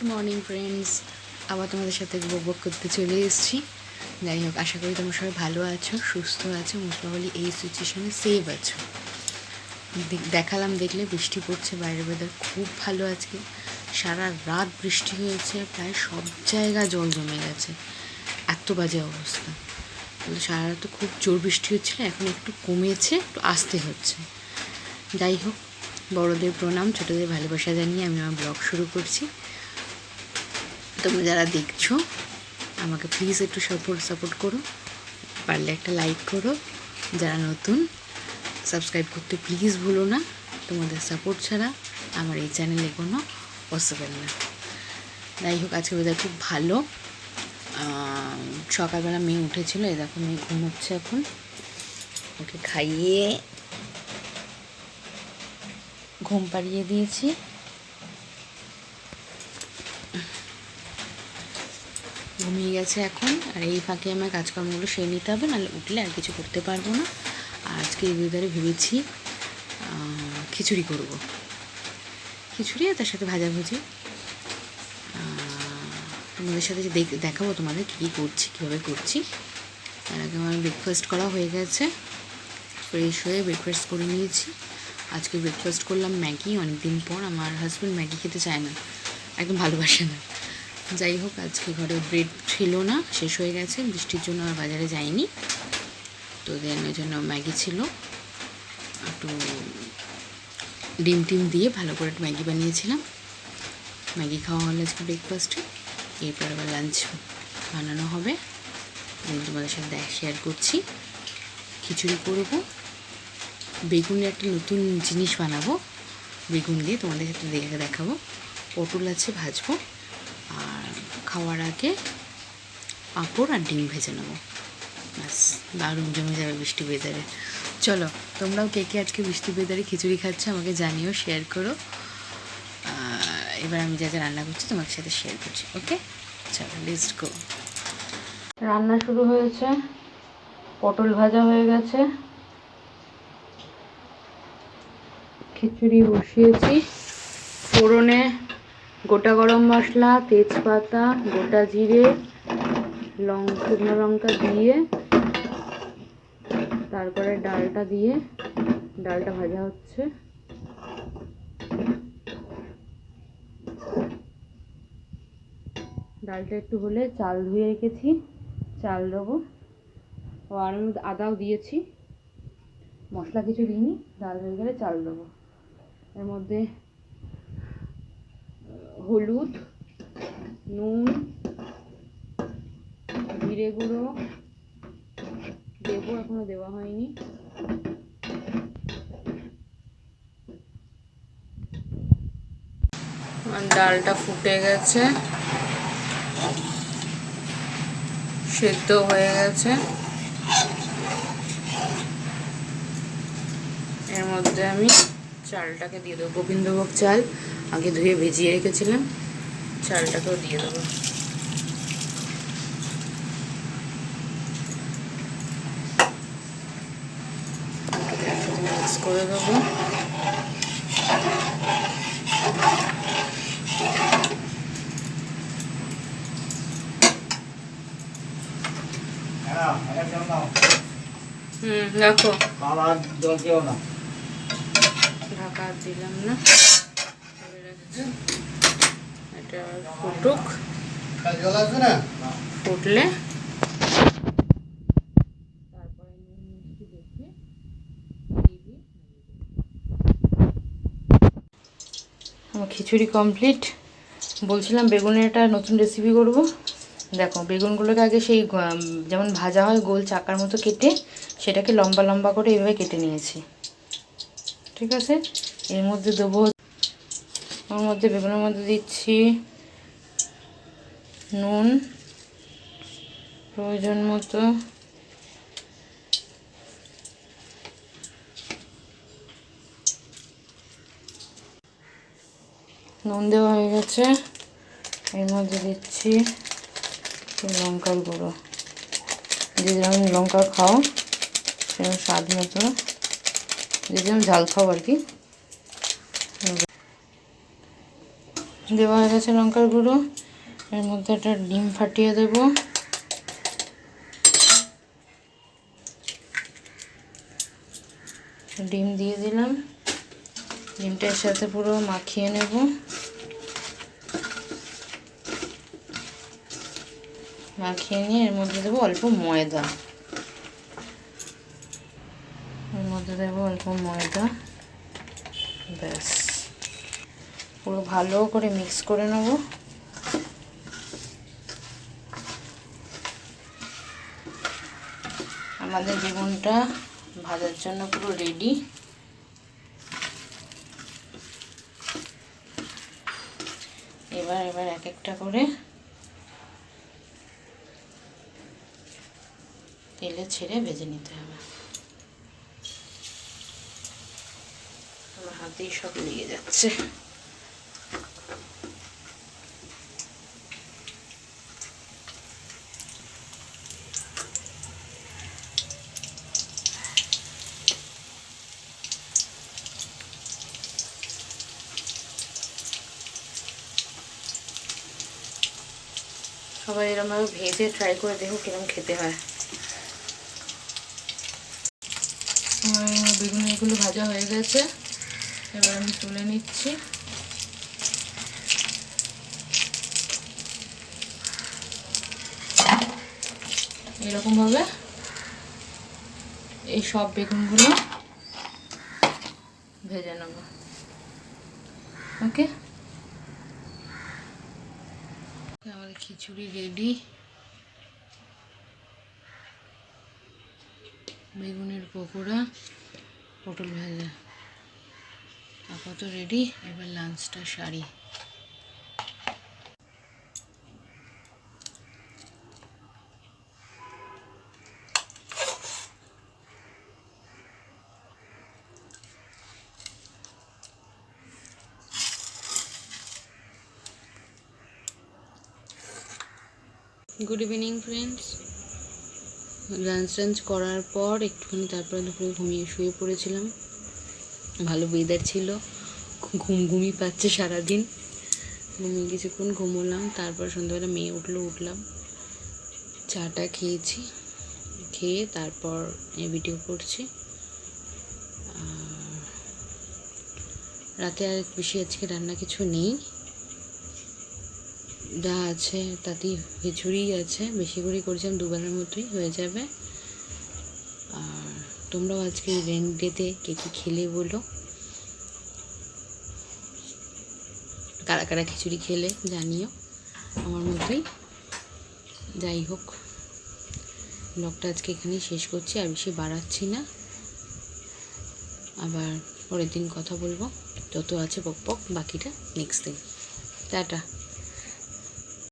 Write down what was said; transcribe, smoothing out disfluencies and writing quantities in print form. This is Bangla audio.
মর্নিং ফ্রেন্ডস, আবার তোমাদের সাথে বকবক করতে চলে এসেছি। যাই হোক, আশা করি তোমরা সবাই ভালো আছো, সুস্থ আছো, মোস্ট প্রবাবলি এই সিচুয়েশনে সেভ আছো। দেখালাম, দেখলে বৃষ্টি পড়ছে, বাইরের ওয়েদার খুব ভালো আজকে। সারা রাত বৃষ্টি হয়েছে, প্রায় সব জায়গায় জল জমে গেছে, এত বাজে অবস্থা। সারা রাত তো খুব জোর বৃষ্টি হচ্ছিলো, এখন একটু কমেছে, একটু আসতে হচ্ছে। যাই হোক, বড়দের প্রণাম, ছোটদের ভালোবাসা জানিয়ে আমি আমার ব্লগ শুরু করছি। তোমরা যারা দেখছো আমাকে প্লিজ একটু সাপোর্ট করো, পারলে একটা লাইক করো। যারা নতুন, সাবস্ক্রাইব করতে প্লিজ ভুলো না। তোমাদের সাপোর্ট ছাড়া আমার এই চ্যানেলে কোনো পসিবল না। যাই হোক, আজকে ওয়েদার খুব ভালো। সকালবেলা মেয়ে উঠেছিল, এই দেখো মেয়ে ঘুমোচ্ছে এখন। ওকে খাইয়ে ঘুম পাড়িয়ে দিয়েছি। ঘুমিয়ে গেছে এখন, আর এই ফাঁকে আমার কাজকর্মগুলো সেরে নিতে হবে, নাহলে উঠলে আর কিছু করতে পারবো না। আর আজকে এই ওয়েদারে ভেবেছি খিচুড়ি করব, খিচুড়ি আর তার সাথে ভাজাভুজি। তোমাদের সাথে দেখাবো তোমাদের কী করছি, কীভাবে করছি। তার আগে আমার ব্রেকফাস্ট করা হয়ে গেছে, ফ্রেশ হয়ে ব্রেকফাস্ট করে নিয়েছি। আজকে ব্রেকফাস্ট করলাম ম্যাগি, অনেক দিন পর। আমার হাজব্যান্ড ম্যাগি খেতে চায় না, একদম ভালোবাসে না। যাই হোক, আজকে ঘরে ব্রেড ছিল না, শেষ হয়ে গেছে, বৃষ্টির জন্য আর বাজারে যাইনি। তো দেন ওই জন্য ম্যাগি ছিল, একটু ডিম টিম দিয়ে ভালো করে একটু ম্যাগি বানিয়েছিলাম। ম্যাগি খাওয়া হলো আজকে ব্রেকফাস্টে। এরপর আবার লাঞ্চ বানানো হবে, তোমাদের সাথে শেয়ার করছি। খিচুড়ি করব, বেগুনের একটা নতুন জিনিস বানাবো, বেগুন দিয়ে তোমাদের সাথে দেখাবো। পটল আছে, ভাজবো। আর খাওয়ার আগে পাঁপড় আর ডিম ভেজে নেবো, ব্যাস দারুণ জমে যাবে বৃষ্টি ওয়েদারে। চলো, তোমরাও কে কে আজকে বৃষ্টি ওয়েদারে খিচুড়ি খাচ্ছ আমাকে জানিও, শেয়ার করো। এবার আমি যা যা রান্না করছি তোমাদের সাথে শেয়ার করছি। ওকে, চলো লেটস গো। রান্না শুরু হয়েছে, পটল ভাজা হয়ে গেছে, খিচুড়ি বসিয়েছি। ফোড়নে গোটা গরম মশলা, তেজপাতা, গোটা জিরে, শুকনো লঙ্কা দিয়ে তারপরে ডালটা দিয়ে, ডালটা ভাজা হচ্ছে। ডালটা একটু হলে চাল ধুয়ে রেখেছি, চাল দেবো। আর আদাও দিয়েছি, মশলা কিছু দিইনি। ডাল হয়ে গেলে চাল দেবো। এর মধ্যে হলুদ, নুন, জিরে গুঁড়ো দেবো, এখনো দেওয়া হয়নি। ডালটা ফুটে গেছে, সেদ্ধ হয়ে গেছে। এর মধ্যে আমি চালটাকে দিয়ে দেবো, গোবিন্দভোগ চাল আগে ধুয়ে ভিজিয়ে রেখেছিলাম, চালটাকেও দিয়ে দেবো। মিক্স করে দেবো। রাখো, ঢাকা দিলাম না, এটা ফুটুক, ফুটলে তারপরে মিষ্টি দেখে আমার খিচুড়ি কমপ্লিট। বলছিলাম বেগুনের একটা নতুন রেসিপি করব। দেখো, বেগুনগুলোকে আগে সেই যেমন ভাজা হয় গোল চাকার মতো কেটে, সেটাকে লম্বা লম্বা করে এইভাবে কেটে নিয়েছি, ঠিক আছে। এর মধ্যে দেবো, ওর মধ্যে বেগুনের মধ্যে দিচ্ছি নুন প্রয়োজন মতো, নুন দেওয়া হয়ে গেছে। এর মধ্যে দিচ্ছি লঙ্কার গুঁড়ো, যে যেমন লঙ্কা খাও সেরকম স্বাদ মতো, যে যেমন ঝাল খাও আর কি। দেওয়া হয়ে গেছে লঙ্কার গুঁড়ো। এর মধ্যে একটা ডিম ফাটিয়ে দেব। ডিম দিয়ে দিলাম। ডিমটা এর সাথে পুরো মাখিয়ে নেব। মাখিয়ে নিয়ে এর মধ্যে দেবো অল্প ময়দা। এর মধ্যে দেবো অল্প ময়দা। ব্যাস, পুরো ভালো করে মিক্স করে নেব। আমাদের বেগুনটা ভাজার জন্য পুরো রেডি। এবার এক একটা করে তেলে ছেড়ে ভেজে নিতে হবে। আমার হাতেই সব লেগে যাচ্ছে। সবাই এরকমভাবে ভেজে ট্রাই করে দেখো কিরকম খেতে হয়। বেগুনগুলো ভাজা হয়ে গেছে, এবার আমি তুলে নিচ্ছি। এরকমভাবে এই সব বেগুনগুলো ভেজে নেব। ওকে, আমাদের খিচুড়ি রেডি। বেগুনের পকোড়া, পটল ভাজা আপাতত রেডি। এবার লাঞ্চটা সারি। Good evening friends. লাঞ্চ করার পর একটুখানি তারপরে দুপুরে শুয়ে পড়েছিলাম। ভালো ওয়েদার ছিল, ঘুমি পাচ্ছে সারাদিন। ঘুমিয়ে কিছুক্ষণ ঘুমোলাম, তারপর সন্ধ্যাবেলা মেয়ে উঠলাম, চাটা খেয়েছি। খেয়ে তারপর ভিডিও করছি। রাতে আর বেশি আজকে রান্না কিছু নেই, যা আছে তাতেই খিচুড়ি আছে, বেশি করে করেছিলাম, দুবেলার মতোই হয়ে যাবে। আর তোমরাও আজকে রেন্ট ডেতে কে কী খেলে বলো, কারা কারা খিচুড়ি খেলে জানিও আমার মতোই। যাই হোক, ব্লগটা আজকে এখানেই শেষ করছি, আর বেশি বাড়াচ্ছি না। আবার পরের দিন কথা বলবো, যত আছে বক বাকিটা নেক্সট দিন। টাটা।